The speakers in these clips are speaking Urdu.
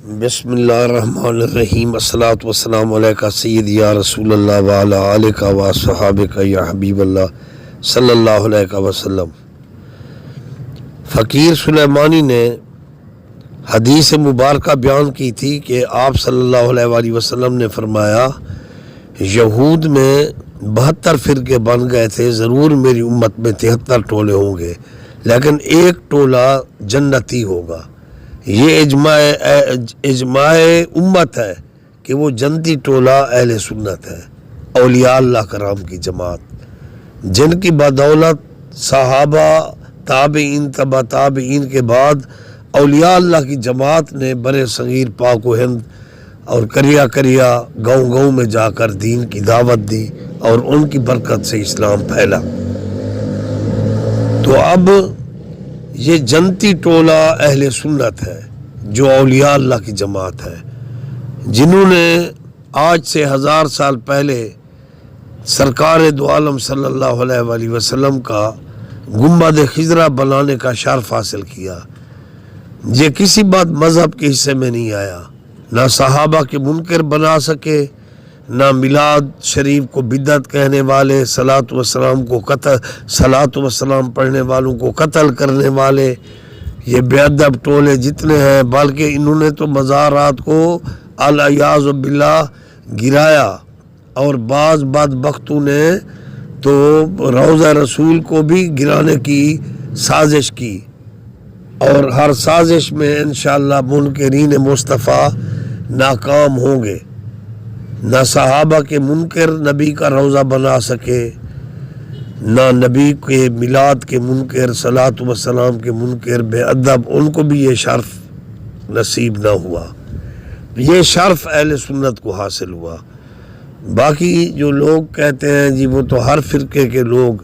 بسم اللہ الرحمن الرحیم الصلاۃ والسلام علیکہ سید یا رسول اللہ وعلی آلکہ و صحابکہ یا حبیب اللہ صلی اللہ علیہ وسلم۔ فقیر سلیمانی نے حدیث مبارکہ بیان کی تھی کہ آپ صلی اللہ علیہ وآلہ وسلم نے فرمایا یہود میں 72 فرقے بن گئے تھے، ضرور میری امت میں 73 ٹولے ہوں گے، لیکن ایک ٹولہ جنتی ہوگا۔ یہ اجماع امت ہے کہ وہ جنتی ٹولہ اہل سنت ہے، اولیاء اللہ کرام کی جماعت، جن کی بدولت صحابہ تابعین تبع تابعین کے بعد اولیاء اللہ کی جماعت نے برے صغیر پاک و ہند اور کریا گاؤں گاؤں میں جا کر دین کی دعوت دی اور ان کی برکت سے اسلام پھیلا۔ تو اب یہ جنتی ٹولہ اہل سنت ہے جو اولیاء اللہ کی جماعت ہے، جنہوں نے آج سے 1000 سال پہلے سرکار دو عالم صلی اللہ علیہ وآلہ وسلم کا گنبد خضرا بنانے کا شرف حاصل کیا۔ یہ کسی بات مذہب کے حصے میں نہیں آیا، نہ صحابہ کے منکر بنا سکے، نہ میلاد شریف کو بدعت کہنے والے، صلاۃ وسلام کو قتل، صلاۃ وسلام پڑھنے والوں کو قتل کرنے والے یہ بے ادب ٹولے جتنے ہیں، بلکہ انہوں نے تو مزارات کو الیاذ باللہ گرایا، اور بعض بدبختوں نے تو روضہ رسول کو بھی گرانے کی سازش کی، اور ہر سازش میں انشاءاللہ منکرین مصطفیٰ ناکام ہوں گے۔ نہ صحابہ کے منکر نبی کا روضہ بنا سکے، نہ نبی کے میلاد کے منکر، صلاۃ و سلام کے منکر بے ادب، ان کو بھی یہ شرف نصیب نہ ہوا۔ یہ شرف اہل سنت کو حاصل ہوا۔ باقی جو لوگ کہتے ہیں جی وہ تو ہر فرقے کے لوگ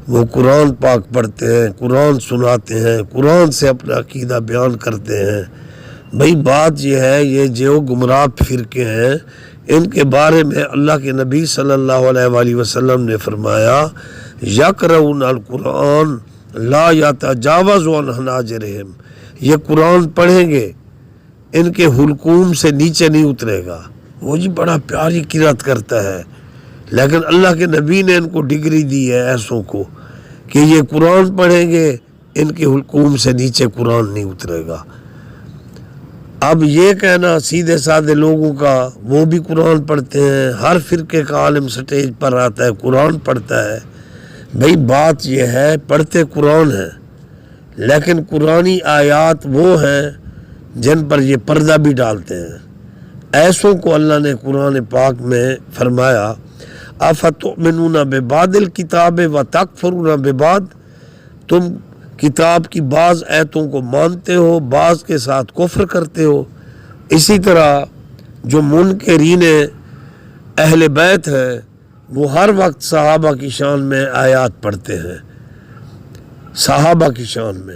وہ قرآن پاک پڑھتے ہیں، قرآن سناتے ہیں، قرآن سے اپنا عقیدہ بیان کرتے ہیں، بھئی بات یہ ہے یہ جو گمراہ فرقے ہیں ان کے بارے میں اللہ کے نبی صلی اللہ علیہ وآلہ وسلم نے فرمایا یقرؤون القرآن لا یتجاوز عن حناجرہم، یہ قرآن پڑھیں گے ان کے حلقوم سے نیچے نہیں اترے گا۔ وہ جی بڑا پیاری قرات کرتا ہے، لیکن اللہ کے نبی نے ان کو ڈگری دی ہے ایسوں کو کہ یہ قرآن پڑھیں گے ان کے حلقوم سے نیچے قرآن نہیں اترے گا۔ اب یہ کہنا سیدھے سادے لوگوں کا وہ بھی قرآن پڑھتے ہیں، ہر فرقے کا عالم سٹیج پر آتا ہے قرآن پڑھتا ہے، بھئی بات یہ ہے پڑھتے قرآن ہیں، لیکن قرآنی آیات وہ ہیں جن پر یہ پردہ بھی ڈالتے ہیں۔ ایسوں کو اللہ نے قرآن پاک میں فرمایا افتؤمنون ببعض الکتاب وتکفرون ببعض، تم کتاب کی بعض آیتوں کو مانتے ہو، بعض کے ساتھ کفر کرتے ہو۔ اسی طرح جو منکرین اہل بیت ہیں وہ ہر وقت صحابہ کی شان میں آیات پڑھتے ہیں، صحابہ کی شان میں،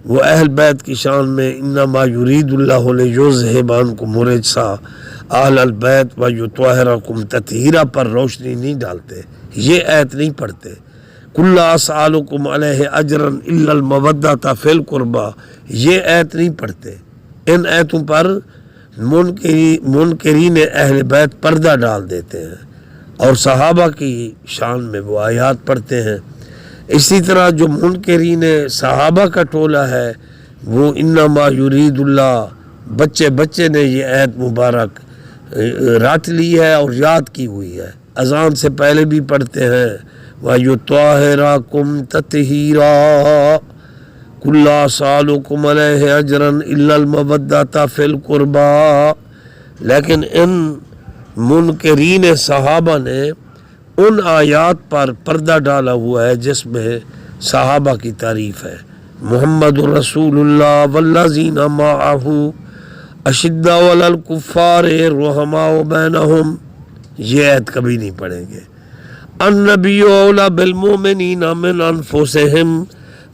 وہ اہل بیت کی شان میں انما یرید اللہ لیذہب عنکم الرجس اہل البیت ویطہرکم تطہیرا پر روشنی نہیں ڈالتے، یہ آیت نہیں پڑھتے۔ کل اسألکم علیہ اجرا الا المودۃ فی القربی، یہ آیت نہیں پڑھتے۔ ان آیتوں پر منکرین اہل بیت پردہ ڈال دیتے ہیں اور صحابہ کی شان میں وہ آیات پڑھتے ہیں۔ اسی طرح جو منکرین صحابہ کا ٹولہ ہے وہ انما یرید اللہ، بچے نے یہ آیت مبارک رٹ لی ہے اور یاد کی ہوئی ہے، اذان سے پہلے بھی پڑھتے ہیں وَيُطَهِّرَكُمْ تَطْهِيرًا كُلَّ أَسْأَلُكُمْ عَلَيْهِ أَجْرًا إِلَّا الْمَوَدَّةَ فِي الْقُرْبَى، لیکن ان منکرین صحابہ نے ان آیات پر پردہ ڈالا ہوا ہے جس میں صحابہ کی تعریف ہے۔ محمد رسول اللہ والذین معہ اشداء علی الکفار رحماء بینہم، یہ آیت کبھی نہیں پڑھیں گے۔ النبی اولی بالمؤمنین من انفسہم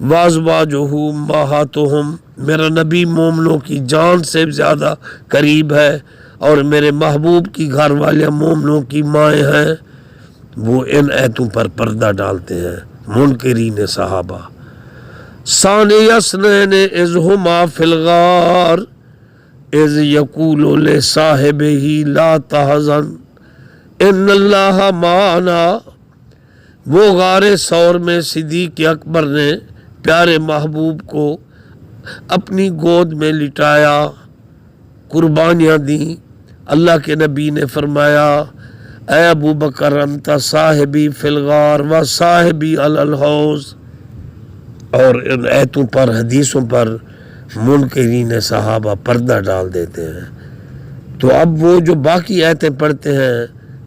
وازواجہ امہاتہم، میرا نبی مومنوں کی جان سے زیادہ قریب ہے اور میرے محبوب کی گھر والے مومنوں کی مائیں ہیں۔ وہ ان آیتوں پر پردہ ڈالتے ہیں منکرین صحابہ۔ ثانی اثنین اذ ہما فی الغار، اذ یقول لصاحبہ لا تحزن ان اللہ معنا، وہ غار ثور میں صدیق اکبر نے پیارے محبوب کو اپنی گود میں لٹایا، قربانیاں دیں۔ اللہ کے نبی نے فرمایا اے ابو بکر انت صاحبی فی الغار و صاحبی علی الحوض، اور ان ایتوں پر حدیثوں پر منکرین صحابہ پردہ ڈال دیتے ہیں۔ تو اب وہ جو باقی ایتیں پڑھتے ہیں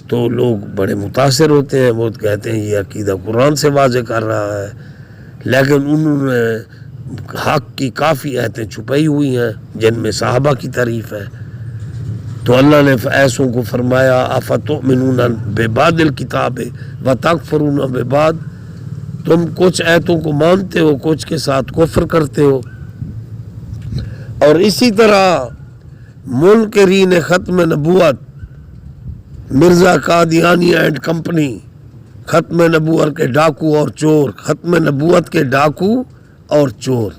تو لوگ بڑے متاثر ہوتے ہیں، وہ کہتے ہیں یہ عقیدہ قرآن سے واضح کر رہا ہے، لیکن انہوں نے حق کی کافی ایتیں چھپائی ہوئی ہیں جن میں صحابہ کی تعریف ہے۔ تو اللہ نے ایسوں کو فرمایا افتؤمنون ببعض الکتاب وتکفرون ببعض، تم کچھ ایتوں کو مانتے ہو، کچھ کے ساتھ کفر کرتے ہو۔ اور اسی طرح منکرین ختم نبوت، مرزا قادیانی اینڈ کمپنی، ختم نبوت کے ڈاکو اور چور، ختم نبوت کے ڈاکو اور چور،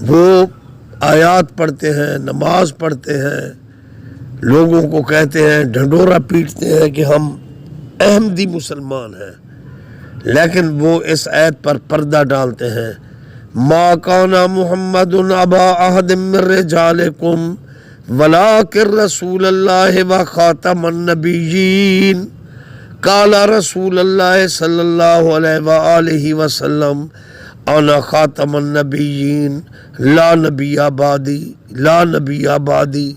وہ آیات پڑھتے ہیں، نماز پڑھتے ہیں، لوگوں کو کہتے ہیں، ڈھنڈورا پیٹتے ہیں کہ ہم احمدی مسلمان ہیں، لیکن وہ اس آیت پر پردہ ڈالتے ہیں ما کان محمد ابا احد من رجالکم ولکن رسول اللہ و خاتم النبیین، قال رسول اللہ صلی اللہ علیہ وآلہ وسلم انا خاتم النبیین لا نبی آبادی، لا نبی آبادی،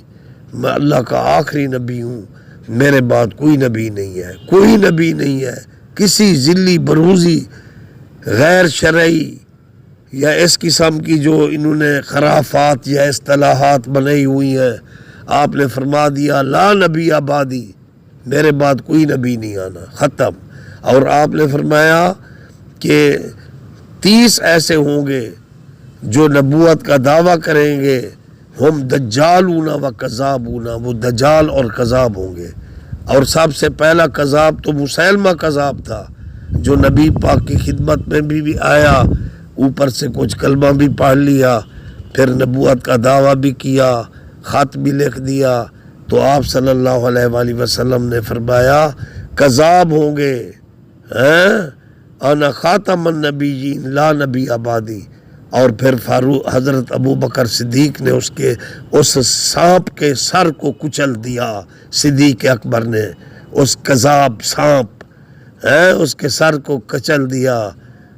میں اللہ کا آخری نبی ہوں، میرے بعد کوئی نبی نہیں ہے، کوئی نبی نہیں ہے۔ کسی ذلی بروزی غیر شرعی یا اس قسم کی جو انہوں نے خرافات یا اصطلاحات بنائی ہوئی ہیں، آپ نے فرما دیا لا نبی آبادی، میرے بعد کوئی نبی نہیں آنا، ختم۔ اور آپ نے فرمایا کہ 30 ایسے ہوں گے جو نبوت کا دعویٰ کریں گے، ہم دجالون و کذابون، وہ دجال اور کذاب ہوں گے۔ اور سب سے پہلا کذاب تو مسیلمہ کذاب تھا، جو نبی پاک کی خدمت میں بھی آیا، اوپر سے کچھ کلمہ بھی پڑھ لیا، پھر نبوت کا دعویٰ بھی کیا، خط بھی لکھ دیا۔ تو آپ صلی اللہ علیہ وآلہ وسلم نے فرمایا کذاب ہوں گے، انا خاتم النبیین لا نبی آبادی۔ اور پھر فاروق حضرت ابو بکر صدیق نے اس سانپ کے سر کو کچل دیا، صدیق اکبر نے اس کذاب سانپ اس کے سر کو کچل دیا،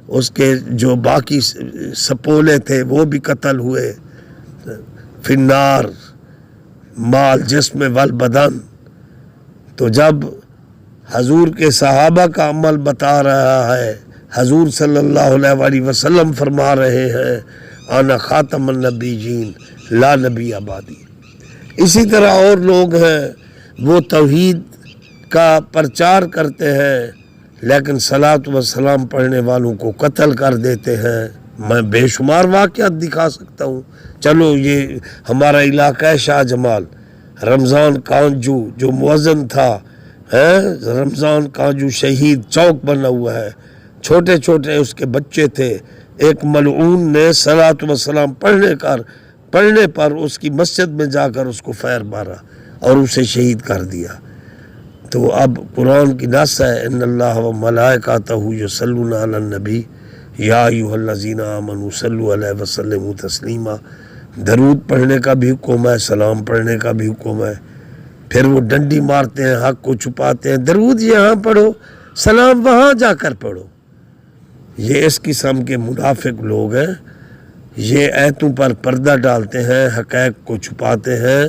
اس کے جو باقی سپولے تھے وہ بھی قتل ہوئے، فی النار مال جسم والبدن۔ تو جب حضور کے صحابہ کا عمل بتا رہا ہے، حضور صلی اللہ علیہ وآلہ وسلم فرما رہے ہیں انا خاتم النبیین لا نبی آبادی۔ اسی طرح اور لوگ ہیں وہ توحید کا پرچار کرتے ہیں لیکن صلاۃ و سلام پڑھنے والوں کو قتل کر دیتے ہیں۔ میں بے شمار واقعات دکھا سکتا ہوں، چلو یہ ہمارا علاقہ ہے شاہ جمال، رمضان کانجو جو مؤذن تھا، رمضان کانجو شہید چوک بنا ہوا ہے، چھوٹے چھوٹے اس کے بچے تھے، ایک ملعون نے صلاۃ و سلام پڑھنے پر اس کی مسجد میں جا کر اس کو فیر مارا اور اسے شہید کر دیا۔ تو اب قرآن کی نص ہے ان اللہ و ملائکتہ یصلون علی النبی یا ایھا الذین آمنوا صلوا علیہ وسلموا تسلیما، درود پڑھنے کا بھی حکم ہے، سلام پڑھنے کا بھی حکم ہے۔ پھر وہ ڈنڈی مارتے ہیں، حق کو چھپاتے ہیں، درود یہاں پڑھو، سلام وہاں جا کر پڑھو۔ یہ اس قسم کے منافق لوگ ہیں، یہ ایتوں پر پردہ ڈالتے ہیں، حقائق کو چھپاتے ہیں۔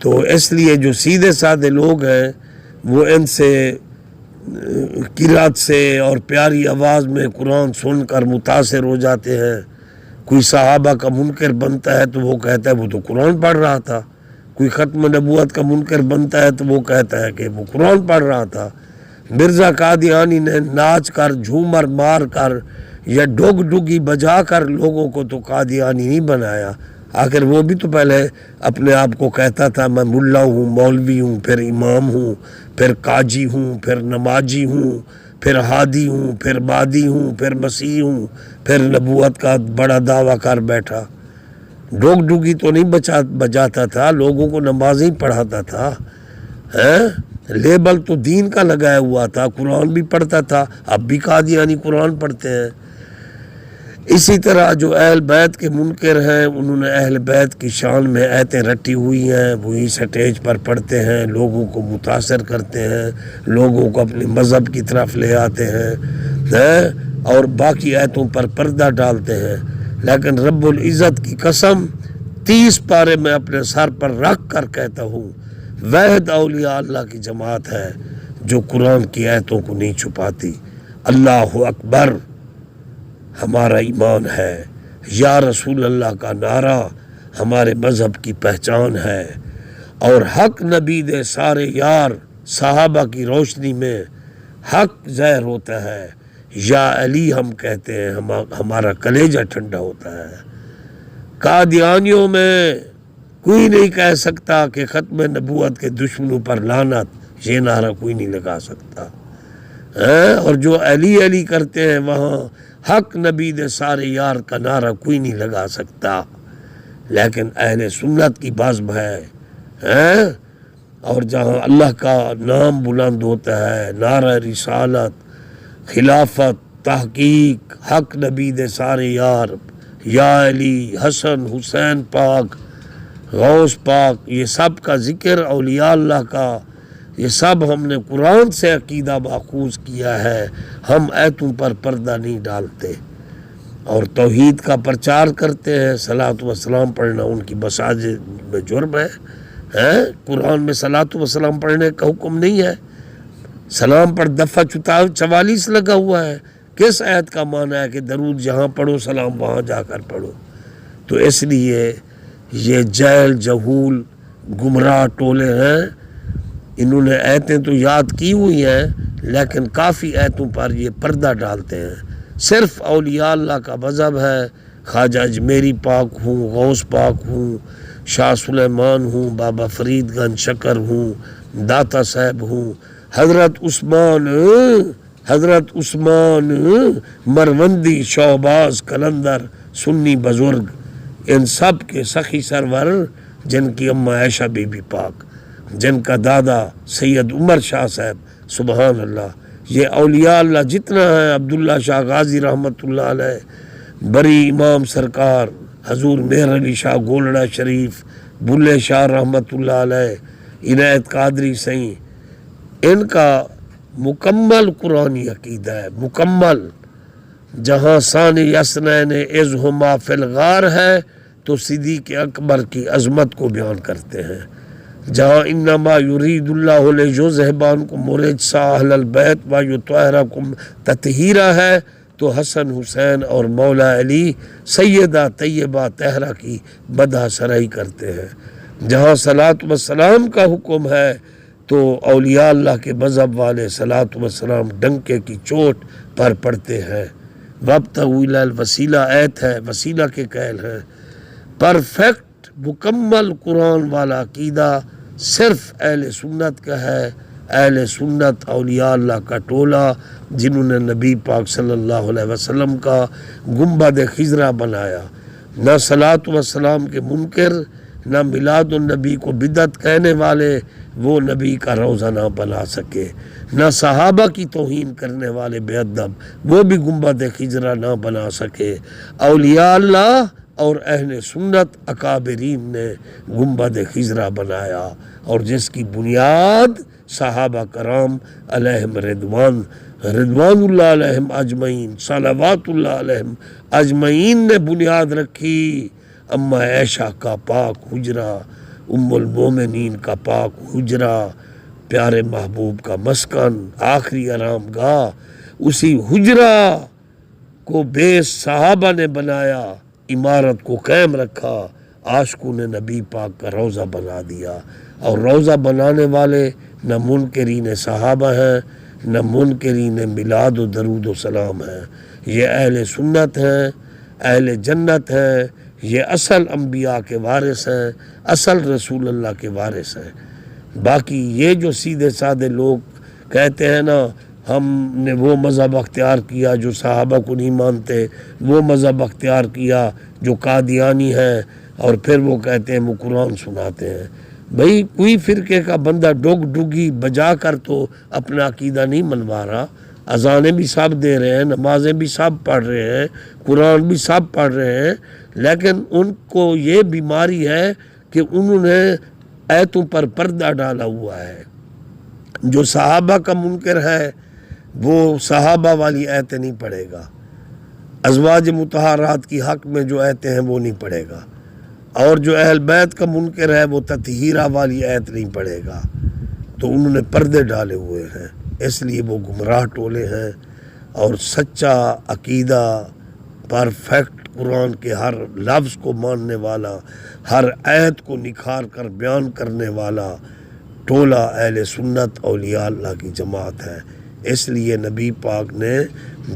تو اس لیے جو سیدھے سادے لوگ ہیں وہ ان سے قرات سے اور پیاری آواز میں قرآن سن کر متاثر ہو جاتے ہیں۔ کوئی صحابہ کا منکر بنتا ہے تو وہ کہتا ہے وہ تو قرآن پڑھ رہا تھا، کوئی ختم نبوت کا منکر بنتا ہے تو وہ کہتا ہے کہ وہ قرآن پڑھ رہا تھا۔ مرزا قادیانی نے ناچ کر، جھومر مار کر یا ڈگ ڈگی بجا کر لوگوں کو تو قادیانی نہیں بنایا، آخر وہ بھی تو پہلے اپنے آپ کو کہتا تھا میں ملا ہوں، مولوی ہوں، پھر امام ہوں، پھر قاضی ہوں، پھر نمازی ہوں، پھر ہادی ہوں، پھر مادی ہوں، پھر مسیح ہوں، پھر نبوت کا بڑا دعویٰ کر بیٹھا۔ ڈوگ ڈوگی تو نہیں بجاتا تھا، لوگوں کو نمازیں پڑھاتا تھا، لیبل تو دین کا لگایا ہوا تھا، قرآن بھی پڑھتا تھا۔ اب بھی قادیانی قرآن پڑھتے ہیں۔ اسی طرح جو اہل بیت کے منکر ہیں، انہوں نے اہل بیت کی شان میں آیتیں رٹی ہوئی ہیں، وہی سٹیج پر پڑھتے ہیں، لوگوں کو متاثر کرتے ہیں، لوگوں کو اپنے مذہب کی طرف لے آتے ہیں اور باقی آیتوں پر پردہ ڈالتے ہیں۔ لیکن رب العزت کی قسم 30 پارے میں اپنے سر پر رکھ کر کہتا ہوں، واحد اولیاء اللہ کی جماعت ہے جو قرآن کی آیتوں کو نہیں چھپاتی۔ اللہ اکبر ہمارا ایمان ہے، یا رسول اللہ کا نعرہ ہمارے مذہب کی پہچان ہے، اور حق نبی دے سارے یار صحابہ کی روشنی میں حق ظاہر ہوتا ہے، یا علی ہم کہتے ہیں، ہمارا کلیجہ ٹھنڈا ہوتا ہے۔ قادیانیوں میں کوئی نہیں کہہ سکتا کہ ختم نبوت کے دشمنوں پر لعنت، یہ نعرہ کوئی نہیں لگا سکتا، اور جو علی علی کرتے ہیں وہاں حق نبی دے سارے یار کا نعرہ کوئی نہیں لگا سکتا۔ لیکن اہل سنت کی بزم ہے، اور جہاں اللہ کا نام بلند ہوتا ہے، نعرہ رسالت، خلافت، تحقیق، حق نبی دے سارے یار، یا علی، حسن، حسین پاک، غوث پاک، یہ سب کا ذکر، اولیاء اللہ کا، یہ سب ہم نے قرآن سے عقیدہ ماخوذ کیا ہے۔ ہم ایتوں پر پردہ نہیں ڈالتے اور توحید کا پرچار کرتے ہیں۔ صلاۃ و سلام پڑھنا ان کی مساجد میں جرم ہے، قرآن میں صلاۃ و سلام پڑھنے کا حکم نہیں ہے۔ سلام پر دفعہ 44 لگا ہوا ہے۔ کس آیت کا معنی ہے کہ درود جہاں پڑھو سلام وہاں جا کر پڑھو؟ تو اس لیے یہ جہل جہول گمراہ ٹولے ہیں، انہوں نے آیتیں تو یاد کی ہوئی ہیں لیکن کافی آیتوں پر یہ پردہ ڈالتے ہیں۔ صرف اولیاء اللہ کا مذہب ہے، خواجہ اجمیری پاک ہوں، غوث پاک ہوں، شاہ سلیمان ہوں، بابا فرید گنج شکر ہوں، داتا صاحب ہوں، حضرت عثمان مروندی، شہباز، کلندر، سنی بزرگ، ان سب کے سخی سرور جن کی اماں عائشہ بی بی پاک، جن کا دادا سید عمر شاہ صاحب، سبحان اللہ، یہ اولیاء اللہ جتنا ہے، عبداللہ شاہ غازی رحمۃ اللہ علیہ، بری امام سرکار حضور مہر علی شاہ گولڑا شریف، بلے شاہ رحمۃ اللہ علیہ، عنایت قادری سیں، ان کا مکمل قرآنی عقیدہ ہے، مکمل۔ جہاں ثانی یسنین اذ ہما فی الغار ہے تو صدیق اکبر کی عظمت کو بیان کرتے ہیں۔ جہاں انما یرید اللہ لیذہب عنکم الرجس اہل البیت ویطہرکم تطہیرا ہے تو حسن حسین اور مولا علی سیدہ طیبہ طاہرہ کی بدہ سرائی کرتے ہیں۔ جہاں صلاۃ و سلام کا حکم ہے تو اولیاء اللہ کے مذہب والے صلاۃ و سلام ڈنکے کی چوٹ پر پڑھتے ہیں۔ وابتغوا الی الوسیلہ آیت ہے، وسیلہ کے قائل ہیں۔ پرفیکٹ مکمل قرآن والا عقیدہ صرف اہل سنت کا ہے۔ اہل سنت اولیاء اللہ کا ٹولہ جنہوں نے نبی پاک صلی اللہ علیہ وسلم کا گنبد خضرا بنایا، نہ صلاۃ و سلام کے منکر، نہ میلاد النبی کو بدعت کہنے والے وہ نبی کا روزہ نہ بنا سکے، نہ صحابہ کی توہین کرنے والے بے ادب وہ بھی گنبد خضرا نہ بنا سکے۔ اولیاء اللہ اور اہل سنت اکابرین نے گنبد خضرا بنایا، اور جس کی بنیاد صحابہ کرام علیہم رضوان اللہ علیہم اجمعین، صلوات اللہ علیہم اجمعین نے بنیاد رکھی۔ اماں عائشہ کا پاک حجرہ، ام المومنین کا پاک حجرہ، پیارے محبوب کا مسکن، آخری آرام گاہ، اسی حجرہ کو بیس صحابہ نے بنایا، عمارت کو قائم رکھا، عاشقوں نے نبی پاک کا روزہ بنا دیا۔ اور روزہ بنانے والے نہ منکرین صحابہ ہیں، نہ منکرین میلاد و درود و سلام ہیں، یہ اہل سنت ہیں، اہل جنت ہیں، یہ اصل انبیاء کے وارث ہیں، اصل رسول اللہ کے وارث ہیں۔ باقی یہ جو سیدھے سادے لوگ کہتے ہیں نا ہم نے وہ مذہب اختیار کیا جو صحابہ کو نہیں مانتے، وہ مذہب اختیار کیا جو قادیانی ہے، اور پھر وہ کہتے ہیں وہ قرآن سناتے ہیں. بھئی کوئی فرقے کا بندہ ڈگ ڈگی بجا کر تو اپنا عقیدہ نہیں منوا رہا. اذانیں بھی سب دے رہے ہیں, نمازیں بھی سب پڑھ رہے ہیں, قرآن بھی سب پڑھ رہے ہیں, لیکن ان کو یہ بیماری ہے کہ انہوں نے ایتوں پر پردہ ڈالا ہوا ہے. جو صحابہ کا منکر ہے وہ صحابہ والی ایتیں نہیں پڑھے گا, ازواج مطہرات کی حق میں جو ایتیں ہیں وہ نہیں پڑھے گا, اور جو اہل بیت کا منکر ہے وہ تطہیرہ والی ایت نہیں پڑھے گا. تو انہوں نے پردے ڈالے ہوئے ہیں, اس لیے وہ گمراہ ٹولے ہیں. اور سچا عقیدہ پرفیکٹ قرآن کے ہر لفظ کو ماننے والا, ہر ایت کو نکھار کر بیان کرنے والا ٹولہ اہل سنت اولیاء اللہ کی جماعت ہے. اس لیے نبی پاک نے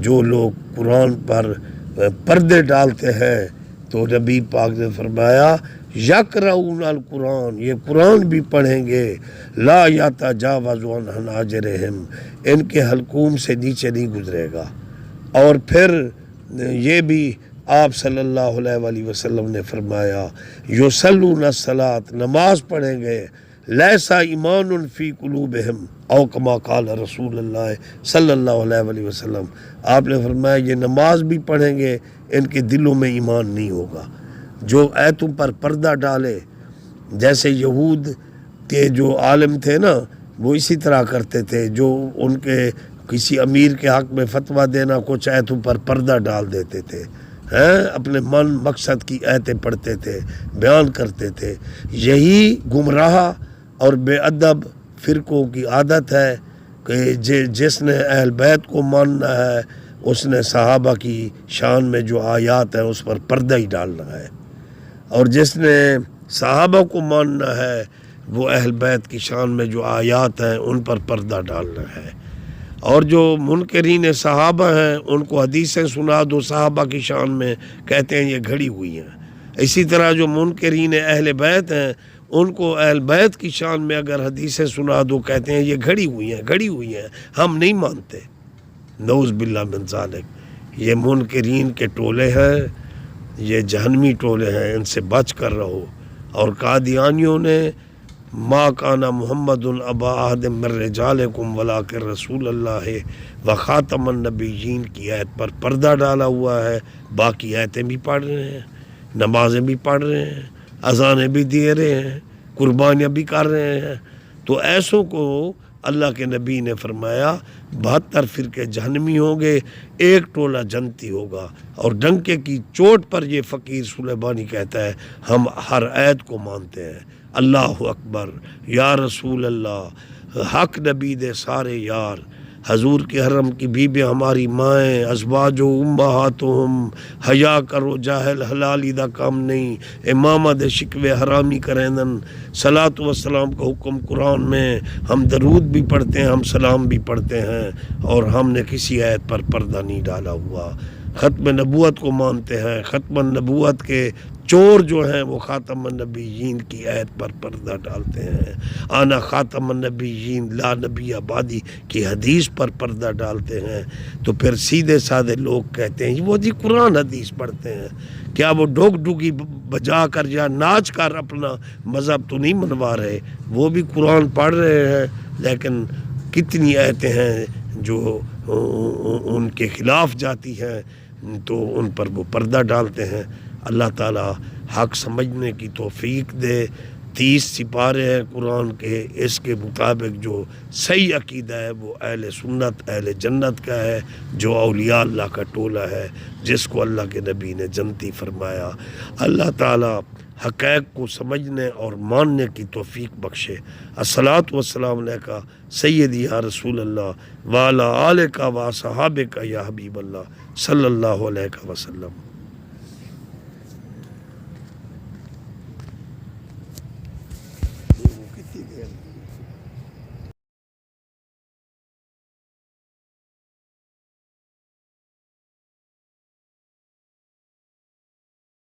جو لوگ قرآن پر پردے ڈالتے ہیں تو نبی پاک نے فرمایا یقرؤون القرآن, یہ قرآن بھی پڑھیں گے, لا یتجاوز عن حناجرہم, ان کے حلقوم سے نیچے نہیں گزرے گا. اور پھر یہ بھی آپ صلی اللہ علیہ وآلہ وسلم نے فرمایا یصلون الصلاۃ, نماز پڑھیں گے, لیسا ایمان فی قلوبہم او کما قال رسول اللہ صلی اللہ علیہ وآلہ وسلم. آپ نے فرمایا یہ نماز بھی پڑھیں گے, ان کے دلوں میں ایمان نہیں ہوگا. جو ایتوں پر پردہ ڈالے, جیسے یہود کے جو عالم تھے نا وہ اسی طرح کرتے تھے, جو ان کے کسی امیر کے حق میں فتویٰ دینا, کچھ ایتوں پر پردہ ڈال دیتے تھے, اپنے من مقصد کی ایتیں پڑھتے تھے, بیان کرتے تھے. یہی گمراہ اور بے ادب فرقوں کی عادت ہے کہ جس نے اہل بیت کو ماننا ہے اس نے صحابہ کی شان میں جو آیات ہیں اس پر پردہ ہی ڈالنا ہے, اور جس نے صحابہ کو ماننا ہے وہ اہل بیت کی شان میں جو آیات ہیں ان پر پردہ ڈالنا ہے. اور جو منکرین صحابہ ہیں ان کو حدیثیں سنا دو صحابہ کی شان میں, کہتے ہیں یہ گھڑی ہوئی ہیں. اسی طرح جو منکرین اہل بیت ہیں ان کو اہل بیت کی شان میں اگر حدیثیں سنا دو کہتے ہیں یہ گھڑی ہوئی ہیں, ہم نہیں مانتے. نعوذ باللہ من ذالک. یہ منکرین کے ٹولے ہیں, یہ جہنمی ٹولے ہیں, ان سے بچ کر رہو. اور قادیانیوں نے ما کانا محمد ابا احد من رجالکم ولکن رسول اللہ و خاتم النبیین کی ایت پر پردہ ڈالا ہوا ہے. باقی ایتیں بھی پڑھ رہے ہیں, نمازیں بھی پڑھ رہے ہیں, اذانیں بھی دے رہے ہیں, قربانیاں بھی کر رہے ہیں. تو ایسوں کو اللہ کے نبی نے فرمایا 72 فرقے جہنمی ہوں گے, ایک ٹولہ جنتی ہوگا. اور ڈنکے کی چوٹ پر یہ فقیر سلیمانی کہتا ہے ہم ہر ایت کو مانتے ہیں. اللہ اکبر, یا رسول اللہ, حق نبی دے سارے یار, حضور کے حرم کی بیبیاں ہماری مائیں, ازواج و امہاتہم, حیا کرو جاہل حلالی دا کام نہیں, امامہ دے شکوے حرامی کریندن. صلاۃ و سلام کا حکم قرآن میں, ہم درود بھی پڑھتے ہیں, ہم سلام بھی پڑھتے ہیں, اور ہم نے کسی ایت پر پردہ نہیں ڈالا ہوا. ختم نبوت کو مانتے ہیں, ختم نبوت کے چور جو ہیں وہ خاتم النبیین کی ایت پر پردہ ڈالتے ہیں. آنا خاتم النبیین لا نبی آبادی کی حدیث پر پردہ ڈالتے ہیں. تو پھر سیدھے سادھے لوگ کہتے ہیں وہ جی قرآن حدیث پڑھتے ہیں, کیا وہ ڈوگ ڈوگی بجا کر یا ناچ کر اپنا مذہب تو نہیں منوا رہے؟ وہ بھی قرآن پڑھ رہے ہیں, لیکن کتنی ایتیں ہیں جو ان کے خلاف جاتی ہیں تو ان پر وہ پردہ ڈالتے ہیں. اللہ تعالیٰ حق سمجھنے کی توفیق دے. 30 سپارے ہیں قرآن کے, اس کے مطابق جو صحیح عقیدہ ہے وہ اہل سنت اہل جنت کا ہے, جو اولیاء اللہ کا ٹولہ ہے جس کو اللہ کے نبی نے جنتی فرمایا. اللہ تعالیٰ حقائق کو سمجھنے اور ماننے کی توفیق بخشے. الصلاۃ والسلام علیکہ سیدی یا رسول اللہ وعلی آلکہ و صحابکہ یا حبیب اللہ صلی اللہ علیہ وسلم. کتنی دیر